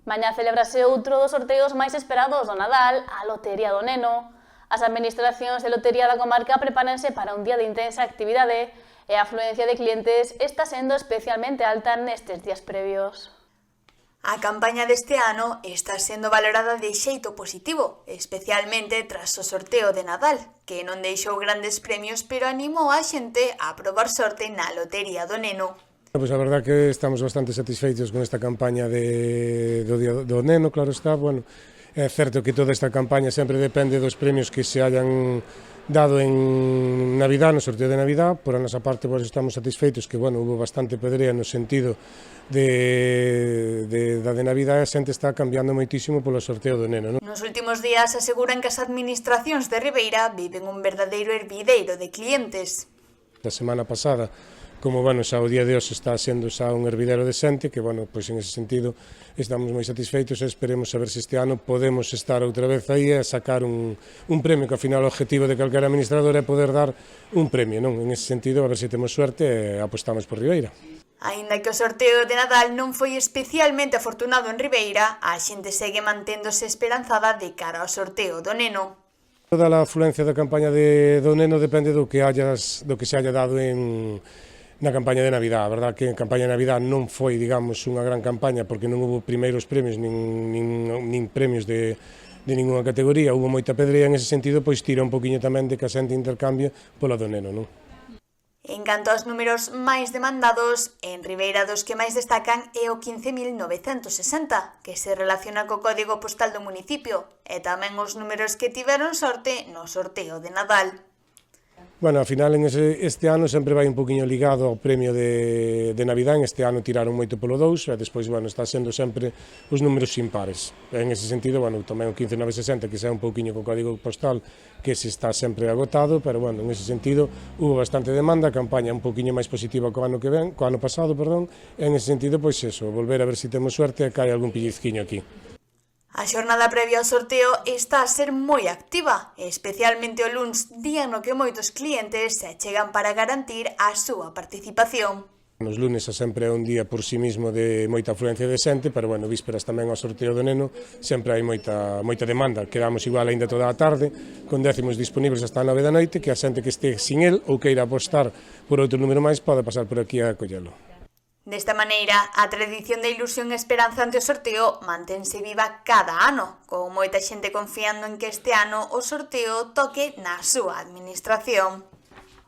Mañá celebrase outro dos sorteos máis esperados do Nadal, a Lotería do Neno. As administracións de lotería da comarca prepáranse para un día de intensa actividade e a afluencia de clientes está sendo especialmente alta nestes días previos. A campaña deste ano está sendo valorada de xeito positivo, especialmente tras o sorteo de Nadal, que non deixou grandes premios, pero animou a xente a probar sorte na Lotería do Neno. Pois a verdad que estamos bastante satisfeitos con esta campaña do Día do Neno, claro está. Bueno, é certo que toda esta campaña sempre depende dos premios que se hayan dado en Navidad, no sorteo de Navidad. Por a nosa parte, pois, estamos satisfeitos que, bueno, hubo bastante pedrea no sentido da de Navidad, e a xente está cambiando moitísimo polo sorteo do Neno, non? Nos últimos días aseguran que as administracións de Ribeira viven un verdadeiro hervideiro de clientes. A semana pasada, como, bueno, xa o día de hoxe está sendo xa un hervidero de xente, que, bueno, pois en ese sentido estamos moi satisfeitos e esperemos a ver se este ano podemos estar outra vez aí e sacar un premio, que ao final o objetivo de calquera administrador é poder dar un premio, non? En ese sentido, a ver se temos suerte e apostamos por Ribeira. Aínda que o sorteo de Nadal non foi especialmente afortunado en Ribeira, a xente segue manténdose esperanzada de cara ao sorteo do Neno. Toda a afluencia da campaña do Neno depende do que se haya dado na campaña de Navidad. A verdad que a campaña de Navidad non foi, digamos, unha gran campaña porque non houve primeiros premios nin premios de ninguna categoría, houve moita pedrea. En ese sentido, pois tira un poquinho tamén de que a xente intercambie pola do Neno, non? En canto aos números máis demandados, en Ribeira dos que máis destacan é o 15.960, que se relaciona co código postal do municipio, e tamén os números que tiveron sorte no sorteo de Nadal. Bueno, ao final este ano sempre vai un poquinho ligado ao premio de Navidad. Este ano tiraron moito polo 2 e despois, bueno, está sendo sempre os números impares. En ese sentido, bueno, tamén o 15.960, que xa é un poquinho co código postal, que se está sempre agotado, pero, bueno, en ese sentido hubo bastante demanda, a campaña un poquinho máis positiva co ano pasado, e en ese sentido, pois eso, volver a ver se temos suerte e cae algún pellizquiño aquí. A xornada previa ao sorteo está a ser moi activa, especialmente o luns, día no que moitos clientes se achegan para garantir a súa participación. Os lunes sempre é un día por sí mismo de moita afluencia de xente, pero, bueno, vísperas tamén ao sorteo do Neno sempre hai moita demanda. Quedamos igual aínda toda a tarde, con décimos disponibles hasta a 9 da noite, que a xente que este sin el ou queira apostar por outro número máis pode pasar por aquí a collelo. Desta maneira, a tradición da ilusión e esperanza ante o sorteo mantense viva cada ano, con moita xente confiando en que este ano o sorteo toque na súa administración.